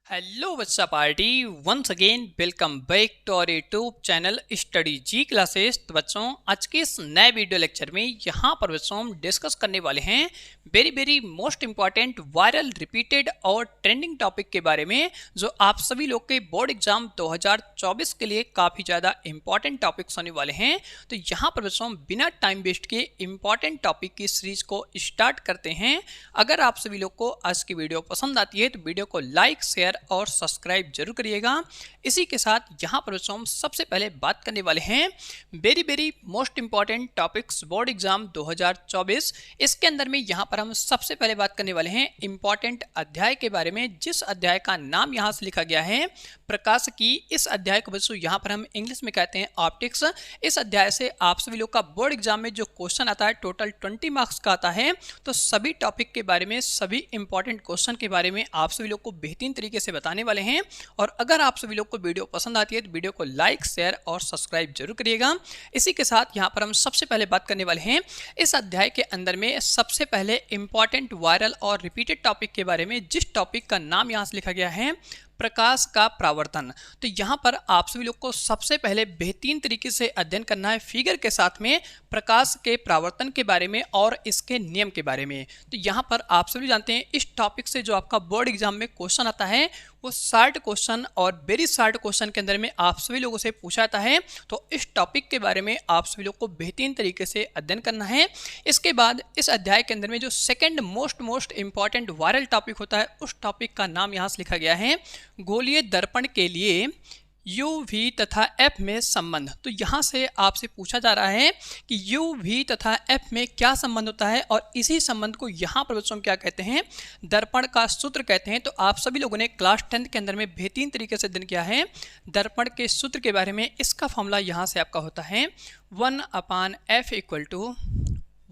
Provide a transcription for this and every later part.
Hello बच्चा party once again welcome back to our YouTube channel study ji classes. तो बच्चों आज के इस नए वीडियो लेक्चर में यहाँ पर बच्चों हम डिस्कस करने वाले हैं very most important viral repeated और ट्रेंडिंग टॉपिक के बारे में, जो आप सभी लोग के बोर्ड एग्जाम 2024 के लिए काफ़ी ज़्यादा इंपॉर्टेंट टॉपिक्स होने वाले हैं। तो यहाँ पर बच्चों हम बिना टाइम वेस्ट के इंपॉर्टेंट टॉपिक की सीरीज को स्टार्ट करते हैं। अगर आप सभी लोग को आज की वीडियो पसंद आती है तो वीडियो को लाइक शेयर और सब्सक्राइब जरूर करिएगा। इसी के साथ यहाँ पर बच्चों हम सबसे पहले बात करने वाले हैं very most important topics board exam 2024। इसके अंदर में यहाँ पर हम सबसे पहले बात करने वाले हैं इंपॉर्टेंट अध्याय के बारे में, जिस अध्याय का नाम यहाँ से लिखा गया है प्रकाशिकी। इस अध्याय को बच्चों यहाँ पर हम इंग्लिश में कहते हैं ऑप्टिक्स। इस अध्याय से आप सभी लोग का बोर्ड एग्जाम में जो क्वेश्चन आता है टोटल 20 मार्क्स का आता है। तो सभी टॉपिक के बारे में, सभी इंपॉर्टेंट क्वेश्चन के बारे में आप सभी लोग को बेहतरीन तरीके से बताने वाले हैं। और अगर आप सभी लोग को वीडियो पसंद आती है तो वीडियो को लाइक शेयर और सब्सक्राइब जरूर करिएगा। इसी के साथ यहाँ पर हम सबसे पहले बात करने वाले हैं इस अध्याय के अंदर में सबसे पहले इंपॉर्टेंट वायरल और रिपीटेड टॉपिक के बारे में, जिस टॉपिक का नाम यहाँ से लिखा गया है प्रकाश का परावर्तन। तो यहाँ पर आप सभी लोग को सबसे पहले बेहतरीन तरीके से अध्ययन करना है फिगर के साथ में प्रकाश के परावर्तन के बारे में और इसके नियम के बारे में। तो यहाँ पर आप सभी जानते हैं इस टॉपिक से जो आपका बोर्ड एग्जाम में क्वेश्चन आता है वो 60 क्वेश्चन और वेरी 60 क्वेश्चन के अंदर में आप सभी लोगों से पूछा जाता है। तो इस टॉपिक के बारे में आप सभी लोग को बेहतरीन तरीके से अध्ययन करना है। इसके बाद इस अध्याय के अंदर में जो second most important viral topic होता है उस टॉपिक का नाम यहाँ से लिखा गया है गोलीय दर्पण के लिए यू वी तथा एफ में संबंध। तो यहाँ से आपसे पूछा जा रहा है कि यू वी तथा एफ में क्या संबंध होता है, और इसी संबंध को यहाँ पर बच्चों क्या कहते हैं, दर्पण का सूत्र कहते हैं। तो आप सभी लोगों ने क्लास 10 के अंदर में बेहतरीन तरीके से अध्ययन किया है दर्पण के सूत्र के बारे में। इसका फॉर्मूला यहाँ से आपका होता है 1/f =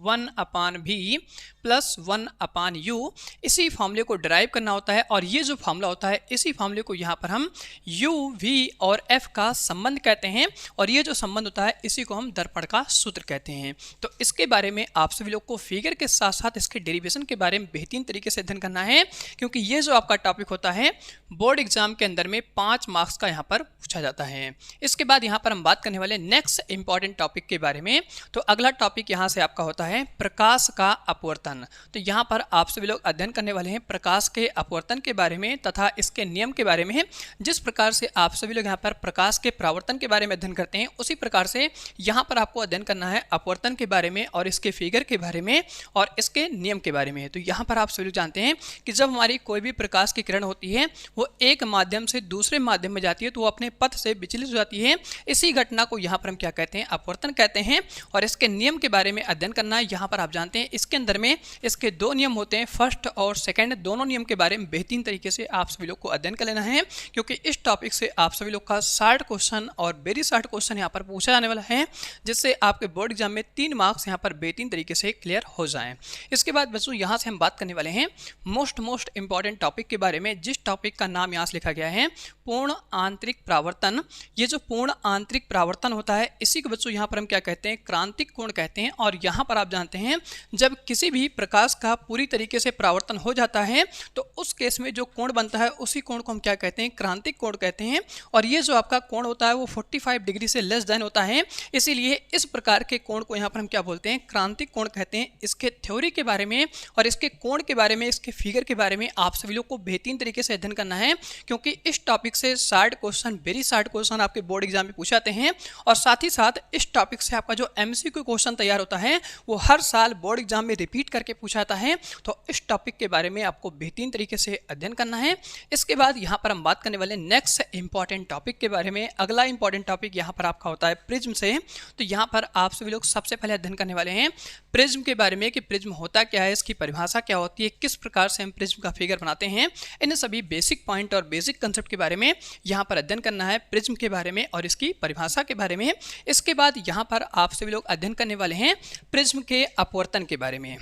1/v प्लस 1/u। इसी फार्मूले को ड्राइव करना होता है, और ये जो फार्मूला होता है इसी फार्मूले को यहाँ पर हम u, v और f का संबंध कहते हैं, और ये जो संबंध होता है इसी को हम दर्पण का सूत्र कहते हैं। तो इसके बारे में आप सभी लोग को फिगर के साथ साथ इसके डेरिवेशन के बारे में बेहतरीन तरीके से अध्ययन करना है, क्योंकि ये जो आपका टॉपिक होता है बोर्ड एग्जाम के अंदर में 5 मार्क्स का यहाँ पर पूछा जाता है। इसके बाद यहाँ पर हम बात करने वाले नेक्स्ट इंपॉर्टेंट टॉपिक के बारे में। तो अगला टॉपिक यहाँ से आपका होता है प्रकाश का अपवर्तन। तो यहाँ पर आप सभी लोग अध्ययन करने वाले हैं प्रकाश के अपवर्तन के बारे में तथा इसके नियम के बारे में। जिस प्रकार से आप सभी लोग यहाँ पर प्रकाश के परावर्तन के बारे में अध्ययन करते हैं, उसी प्रकार से यहाँ पर आपको अध्ययन करना है अपवर्तन के बारे में और इसके फिगर के बारे में और इसके नियम के बारे में। तो यहाँ पर आप सभी लोग जानते हैं कि जब हमारी कोई भी प्रकाश की किरण होती है वो एक माध्यम से दूसरे माध्यम में जाती है तो वो अपने पथ से विचलित हो जाती है। इसी घटना को यहाँ पर हम क्या कहते हैं, अपवर्तन कहते हैं। और इसके नियम के बारे में अध्ययन करना है। यहाँ पर आप जानते हैं इसके अंदर में इसके 2 नियम होते हैं, फर्स्ट और सेकंड। दोनों नियम के बारे में बेहतरीन तरीके से आप सभी लोग को अध्ययन कर लेना है, क्योंकि इस टॉपिक से आप सभी लोग का 60 क्वेश्चन और वेरी 60 क्वेश्चन यहाँ पर पूछा जाने वाला है, जिससे आपके बोर्ड एग्जाम में 3 मार्क्स यहाँ पर बेहतरीन तरीके से क्लियर हो जाएं। इसके बाद बच्चों यहाँ से हम बात करने वाले हैं मोस्ट इंपॉर्टेंट टॉपिक के बारे में, जिस टॉपिक का नाम यहाँ से लिखा गया है पूर्ण आंतरिक परावर्तन। ये जो पूर्ण आंतरिक परावर्तन होता है इसी को बच्चों यहाँ पर हम क्या कहते हैं, क्रांतिक कोण कहते हैं। और यहाँ पर आप जानते हैं जब किसी भी प्रकाश का पूरी तरीके से परावर्तन हो जाता है तो उस केस में जो कोण बनता है उसी कोण को हम क्या कहते हैं, क्रांतिक कोण कहते हैं। और ये जो आपका कोण होता है वो 45 डिग्री से लेस देन होता है, इसीलिए इस प्रकार के कोण को यहाँ पर हम क्या बोलते हैं, क्रांतिक कोण कहते हैं। इसके थ्योरी के बारे में और इसके कोण के बारे में, इसके फिगर के बारे में आप सभी लोग को बेहतरीन तरीके से अध्ययन करना है, क्योंकि इस टॉपिक से 60 क्वेश्चन वेरी 60 क्वेश्चन आपके बोर्ड एग्जाम में पूछे जाते हैं। और साथ ही साथ इस टॉपिक से आपका जो MCQ क्वेश्चन तैयार होता है वो हर साल बोर्ड एग्जाम में रिपीट करके पूछा जाता है। तो इस टॉपिक के बारे में आपको बेहतरीन तरीके से अध्ययन करना है। इसके बाद यहाँ पर हम बात करने वाले नेक्स्ट इंपॉर्टेंट टॉपिक के बारे में। अगला इंपॉर्टेंट टॉपिक यहाँ पर आपका होता है प्रिज्म से। तो यहाँ पर आप सभी लोग सबसे पहले अध्ययन करने वाले हैं प्रिज्म के बारे में कि प्रिज्म होता क्या है, इसकी परिभाषा क्या होती है, किस प्रकार से हम प्रिज्म का फिगर बनाते हैं। इन सभी बेसिक पॉइंट और बेसिक कंसेप्ट के बारे में यहाँ पर अध्ययन करना है, प्रिज्म के बारे में और इसकी परिभाषा के बारे में। इसके बाद यहाँ पर आप सभी लोग अध्ययन करने वाले हैं प्रिज्म के अपवर्तन के बारे में।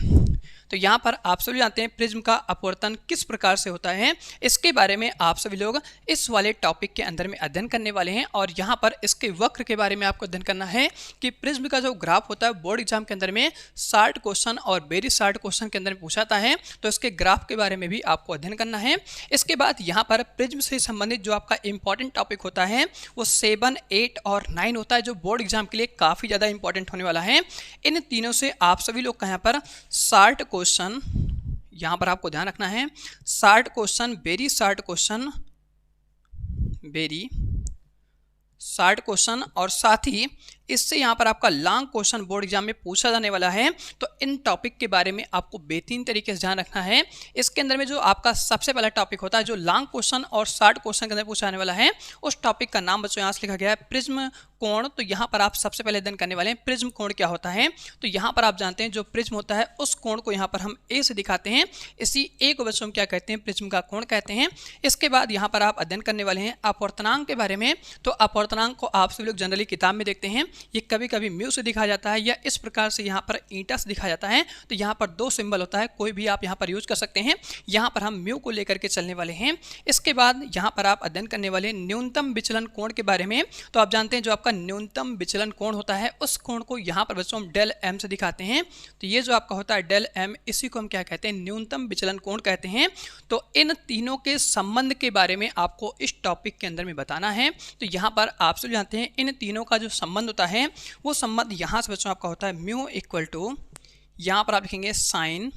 तो यहाँ पर आप सभी जानते हैं प्रिज्म का अपवर्तन किस प्रकार से होता है, इसके बारे में आप सभी लोग इस वाले टॉपिक के अंदर में अध्ययन करने वाले हैं। और यहाँ पर इसके वक्र के बारे में आपको अध्ययन करना है कि प्रिज्म का जो ग्राफ होता है बोर्ड एग्जाम के अंदर में 60 क्वेश्चन और वेरी 60 क्वेश्चन के अंदर में पूछा जाता है, तो इसके ग्राफ के बारे में भी आपको अध्ययन करना है। इसके बाद यहाँ पर प्रिज्म से संबंधित जो आपका इंपॉर्टेंट टॉपिक होता है वो 7, 8 और 9 होता है, जो बोर्ड एग्जाम के लिए काफ़ी ज़्यादा इंपॉर्टेंट होने वाला है। इन तीनों से आप सभी लोग का यहाँ पर 60 क्वेश्चन, यहाँ पर आपको ध्यान रखना है 60 question, very 60 question, very 60 question, और साथ ही इससे यहाँ पर आपका लॉन्ग क्वेश्चन बोर्ड एग्जाम में पूछा जाने वाला है। तो इन टॉपिक के बारे में आपको बेहतरीन तरीके से ध्यान रखना है। इसके अंदर में जो आपका सबसे पहला टॉपिक होता है जो लॉन्ग क्वेश्चन और 60 क्वेश्चन के अंदर पूछा जाने वाला है, उस टॉपिक का नाम बच्चों यहाँ से लिखा गया है प्रिज्म कोण। तो यहाँ पर आप सबसे पहले अध्ययन करने वाले हैं प्रिज्म कोण क्या होता है। तो यहाँ पर आप जानते हैं जो प्रिज्म होता है उस कोण को यहाँ पर हम ए से दिखाते हैं, इसी ए को बच्चों हम क्या कहते हैं, प्रिज्म का कोण कहते हैं। इसके बाद यहाँ पर आप अध्ययन करने वाले हैं अपवर्तनांक के बारे में। तो अपवर्तनांक को आप सभी लोग जनरली किताब में देखते हैं, ये कभी कभी म्यू से दिखाया जाता है या इस प्रकार से यहाँ पर ईटा से दिखाया जाता है। तो यहाँ पर 2 सिंबल होता है, कोई भी आप यहाँ पर यूज कर सकते हैं। यहाँ पर हम म्यू को लेकर के चलने वाले हैं। इसके बाद यहाँ पर आप अध्ययन करने वाले हैं न्यूनतम विचलन कोण के बारे में। तो आप जानते हैं जो आपका न्यूनतम विचलन कोण होता है उस कोण को यहाँ पर बच्चों हम डेल एम से दिखाते हैं। तो ये जो आपका होता है डेल एम, इसी को हम क्या कहते हैं, न्यूनतम विचलन कोण कहते हैं। तो इन तीनों के संबंध के बारे में आपको इस टॉपिक के अंदर में बताना है। तो यहाँ पर आप सब जानते हैं इन तीनों का जो संबंध होता है वो संबंध यहाँ से बच्चों आपका होता है म्यू इक्वल टू, यहाँ पर आप लिखेंगे साइन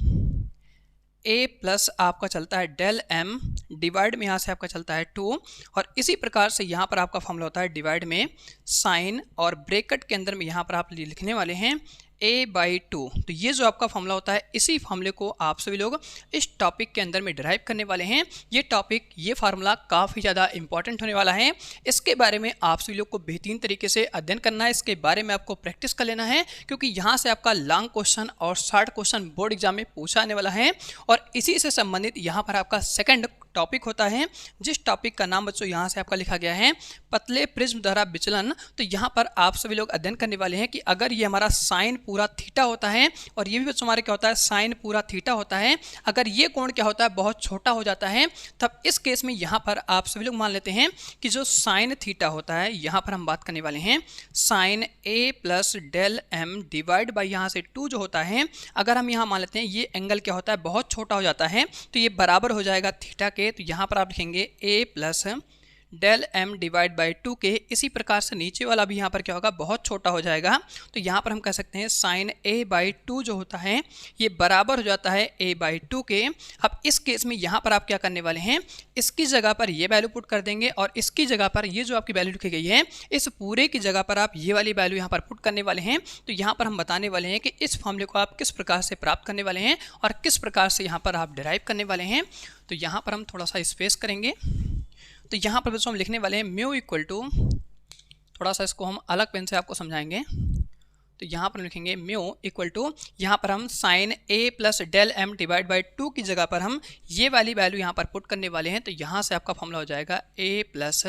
ए प्लस आपका चलता है डेल एम डिवाइड में यहाँ से आपका चलता है 2, और इसी प्रकार से यहाँ पर आपका फॉर्मूला होता है डिवाइड में साइन और ब्रैकेट के अंदर में यहाँ पर आप लिखने वाले हैं a/2। तो ये जो आपका फॉर्मूला होता है इसी फॉर्मूले को आप सभी लोग इस टॉपिक के अंदर में डिराइव करने वाले हैं। ये टॉपिक, ये फार्मूला काफ़ी ज़्यादा इंपॉर्टेंट होने वाला है। इसके बारे में आप सभी लोग को बेहतरीन तरीके से अध्ययन करना है, इसके बारे में आपको प्रैक्टिस कर लेना है, क्योंकि यहाँ से आपका लॉन्ग क्वेश्चन और 60 क्वेश्चन बोर्ड एग्जाम में पूछा आने वाला है। और इसी से संबंधित यहाँ पर आपका सेकंड टॉपिक होता है, जिस टॉपिक का नाम बच्चों यहाँ से आपका लिखा गया है पतले प्रिज्म द्वारा विचलन। तो यहाँ पर आप सभी लोग अध्ययन करने वाले हैं कि अगर ये हमारा साइन पूरा थीटा होता है, और ये भी बच्चों हमारे क्या होता है, साइन पूरा थीटा होता है, अगर ये कोण क्या होता है, बहुत छोटा हो जाता है, तब इस केस में यहाँ पर आप सभी लोग मान लेते हैं कि जो साइन थीटा होता है, यहाँ पर हम बात करने वाले हैं sine A plus del M divide by यहाँ से 2 जो होता है, अगर हम यहाँ मान लेते हैं ये एंगल क्या होता है, बहुत छोटा हो जाता है, तो ये बराबर हो जाएगा थीटा के। तो यहाँ पर आप लिखेंगे a plus del M divide by 2 के। इसी प्रकार से नीचे वाला भी यहाँ पर क्या होगा, बहुत छोटा हो जाएगा। तो यहाँ पर हम कह सकते हैं साइन a/2 जो होता है ये बराबर हो जाता है a/2 के। अब इस केस में यहाँ पर आप क्या करने वाले हैं, इसकी जगह पर ये वैल्यू पुट कर देंगे, और इसकी जगह पर ये जो आपकी वैल्यू लिखी गई है इस पूरे की जगह पर आप ये वाली वैल्यू यहाँ पर पुट करने वाले हैं। तो यहाँ पर हम बताने वाले हैं कि इस फॉर्मूले को आप किस प्रकार से प्राप्त करने वाले हैं और किस प्रकार से यहाँ पर आप डिराइव करने वाले हैं। तो यहाँ पर हम थोड़ा सा स्पेस करेंगे। तो यहाँ पर बच्चों हम लिखने वाले हैं म्यू इक्वल टू, थोड़ा सा इसको हम अलग पेन से आपको समझाएंगे। तो यहाँ पर लिखेंगे म्यू इक्वल टू, यहाँ पर हम sine A plus del M divide by 2 की जगह पर हम ये वाली वैल्यू यहाँ पर पुट करने वाले हैं। तो यहाँ से आपका फॉर्मूला हो जाएगा A plus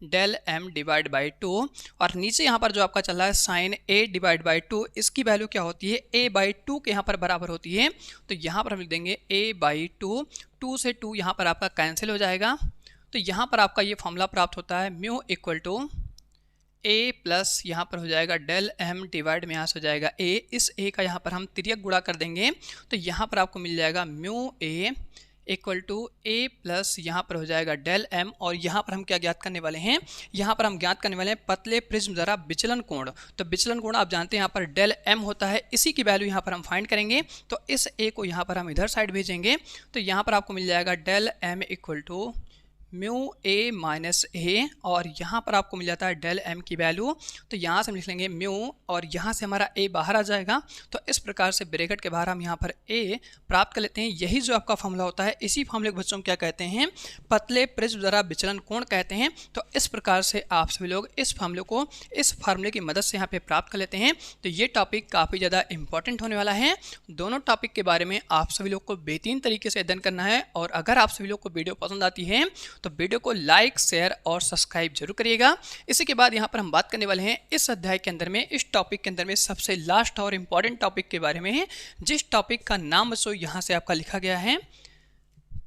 del M divide by 2, और नीचे यहाँ पर जो आपका चल रहा है साइन ए डिवाइड बाई 2, इसकी वैल्यू क्या होती है, a/2 के यहाँ पर बराबर होती है। तो यहाँ पर हम लिख देंगे a/2, 2 से 2 यहाँ पर आपका कैंसिल हो जाएगा। तो यहाँ पर आपका ये फॉर्मूला प्राप्त होता है mu equal to A plus यहाँ पर हो जाएगा डेल एम डिवाइड में यहाँ से हो जाएगा ए, इस ए का यहाँ पर हम तिर्यक गुणा कर देंगे। तो यहाँ पर आपको मिल जाएगा mu A equal to A plus यहाँ पर हो जाएगा डेल एम, और यहाँ पर हम क्या ज्ञात करने वाले हैं, यहाँ पर हम ज्ञात करने वाले हैं पतले प्रिज्म द्वारा विचलन कोण। तो विचलन कोण आप जानते हैं यहाँ पर डेल एम होता है, इसी की वैल्यू यहाँ पर हम फाइंड करेंगे। तो इस ए को यहाँ पर हम इधर साइड भेजेंगे। तो यहाँ पर आपको मिल जाएगा del M equal to mu A minus A, और यहाँ पर आपको मिल जाता है डेल एम की वैल्यू। तो यहाँ से हम लिख लेंगे म्यू, और यहाँ से हमारा ए बाहर आ जाएगा। तो इस प्रकार से ब्रैकेट के बाहर हम यहाँ पर ए प्राप्त कर लेते हैं। यही जो आपका फॉर्मूला होता है, इसी फॉर्मूले को बच्चों क्या कहते हैं, पतले प्रिज्म द्वारा विचलन कोण कहते हैं। तो इस प्रकार से आप सभी लोग इस फॉर्मूले को इस फार्मूले की मदद से यहाँ पे प्राप्त कर लेते हैं। तो ये टॉपिक काफ़ी ज़्यादा इंपॉर्टेंट होने वाला है। दोनों टॉपिक के बारे में आप सभी लोग को बेहतरीन तरीके से अध्ययन करना है। और अगर आप सभी लोग को वीडियो पसंद आती है तो वीडियो को लाइक, शेयर और सब्सक्राइब जरूर करिएगा। इसी के बाद यहाँ पर हम बात करने वाले हैं इस अध्याय के अंदर में, इस टॉपिक के अंदर में सबसे लास्ट और इम्पॉर्टेंट टॉपिक के बारे में है, जिस टॉपिक का नाम बच्चों यहाँ से आपका लिखा गया है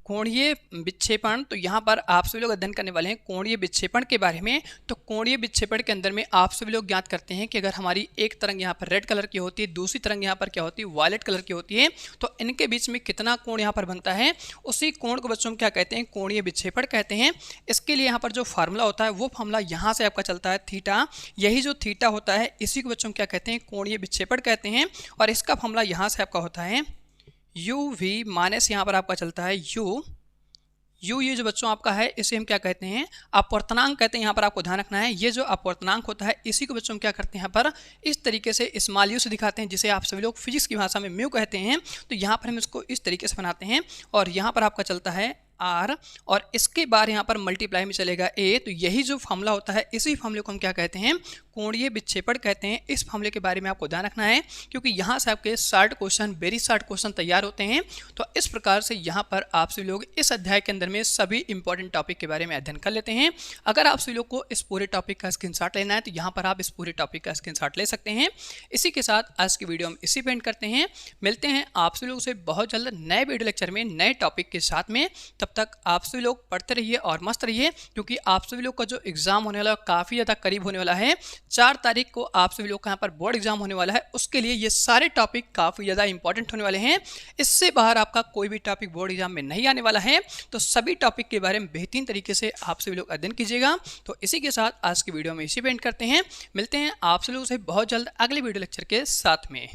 कोणीय विक्षेपण। तो यहाँ पर आप सभी लोग अध्ययन करने वाले हैं कोणीय विक्षेपण के बारे में। तो कोणीय विक्षेपण के अंदर में आप सभी लोग ज्ञात करते हैं कि अगर हमारी एक तरंग यहाँ पर रेड कलर की होती है, दूसरी तरंग यहाँ पर क्या होती है, वायलेट कलर की होती है, तो इनके बीच में कितना कोण यहाँ पर बनता है, उसी कोण को बच्चों में क्या कहते हैं, कोणीय विक्षेपण कहते हैं। इसके लिए यहाँ पर जो फार्मूला होता है वो फार्मूला यहाँ से आपका चलता है थीटा। यही जो थीटा होता है इसी को बच्चों क्या कहते हैं, कोणीय विक्षेपण कहते हैं। और इसका फार्मूला यहाँ से आपका होता है यू वी माइनस यहाँ पर आपका चलता है यू ये जो बच्चों आपका है इसे हम क्या कहते हैं, अपवर्तनांक कहते हैं। यहाँ पर आपको ध्यान रखना है, ये जो अपवर्तनांक होता है इसी को बच्चों क्या करते हैं, यहाँ पर इस तरीके से स्मॉल यू से दिखाते हैं, जिसे आप सभी लोग फिजिक्स की भाषा में म्यू कहते हैं। तो यहाँ पर हम इसको इस तरीके से बनाते हैं और यहाँ पर आपका चलता है आर और इसके बाद यहाँ पर मल्टीप्लाई में चलेगा ए। तो यही जो फार्मूला होता है इसी फार्मूले को हम क्या कहते हैं, कोणीय विक्षेपण कहते हैं। इस फार्मूले के बारे में आपको ध्यान रखना है क्योंकि यहाँ से आपके short question, very short question तैयार होते हैं। तो इस प्रकार से यहाँ पर आप सभी लोग इस अध्याय के अंदर में सभी इंपॉर्टेंट टॉपिक के बारे में अध्ययन कर लेते हैं। अगर आप सभी लोग को इस पूरे टॉपिक का स्क्रीनशॉट लेना है तो यहाँ पर आप इस पूरे टॉपिक का स्क्रीनशॉट ले सकते हैं। इसी के साथ आज की वीडियो हम इसी पे एंड करते हैं। मिलते हैं आप सभी लोगों से बहुत जल्द नए वीडियो लेक्चर में नए टॉपिक के साथ में। तब तक आप सभी लोग पढ़ते रहिए और मस्त रहिए क्योंकि आप सभी लोग का जो एग्जाम होने वाला है काफ़ी ज़्यादा करीब होने वाला है। 4 तारीख को आप सभी लोग का यहाँ पर बोर्ड एग्जाम होने वाला है, उसके लिए ये सारे टॉपिक काफ़ी ज़्यादा इंपॉर्टेंट होने वाले हैं। इससे बाहर आपका कोई भी टॉपिक बोर्ड एग्जाम में नहीं आने वाला है। तो सभी टॉपिक के बारे में बेहतरीन तरीके से आप सभी लोग अध्ययन कीजिएगा। तो इसी के साथ आज की वीडियो में इसी पे एंड करते हैं। मिलते हैं आप सभी लोगों से बहुत जल्द अगले वीडियो लेक्चर के साथ में।